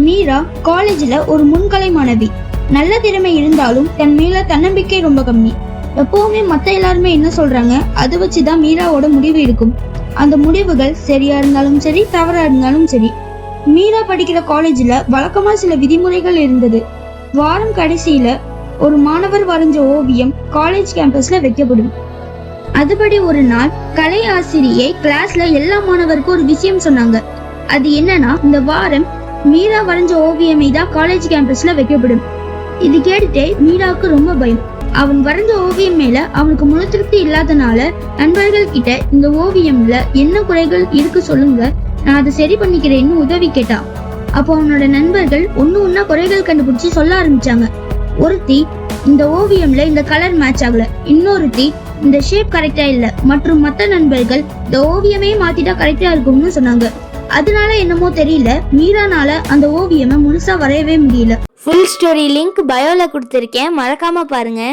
மீரா காலேஜ்ல ஒரு முன்கலை மாணவி. நல்ல திறமை இருந்தாலும் தன் மேல தன்னம்பிக்கை ரொம்ப கம்மி. எப்பவுமே மத்த எல்லாருமே என்ன சொல்றாங்க அதை வச்சுதான் மீராவோட முடிவு இருக்கும். அந்த முடிவுகள் சரியா இருந்தாலும் சரி, தவறா இருந்தாலும் சரி. மீரா படிக்கிற காலேஜ்ல வழக்கமா சில விதிமுறைகள் இருந்தது. வாரம் கடைசியில ஒரு மாணவர் வரைஞ்ச ஓவியம் காலேஜ் கேம்பஸ்ல வைக்கப்படும். அதுபடி ஒரு நாள் கலை ஆசிரியை கிளாஸ்ல எல்லா மாணவருக்கும் ஒரு விஷயம் சொன்னாங்க. அது என்னன்னா, இந்த வாரம் மீரா வரைஞ்ச ஓவியமே தான் காலேஜ் கேம்பஸ்ல வைக்கப்படும். இது கேட்டுட்டே மீராவுக்கு ரொம்ப பயம். அவன் வரைஞ்ச ஓவியம் மேல அவனுக்கு முழு திருப்தி இல்லாதனால நண்பர்கள் கிட்ட இந்த ஓவியம்ல என்ன குறைகள் இருக்கு சொல்லுங்க, நான் அதை சரி பண்ணிக்கிறேன்னு உதவி கேட்டா. அப்போ அவனோட நண்பர்கள் ஒன்னா குறைகள் கண்டுபிடிச்சு சொல்ல ஆரம்பிச்சாங்க. ஒருத்தி, இந்த ஓவியம்ல இந்த கலர் மேட்ச் ஆகல. இன்னொருத்தி, இந்த ஷேப் கரெக்டா இல்ல. மற்றும் மற்ற நண்பர்கள் இந்த ஓவியமே மாத்திட்டா கரெக்டா இருக்கும்னு சொன்னாங்க. அதனால என்னமோ தெரியல, மீரானால அந்த ஓவியமை முழுசா வரையவே முடியல. ஃபுல் ஸ்டோரி லிங்க் பயோல கொடுத்துருக்கேன், மறக்காம பாருங்க.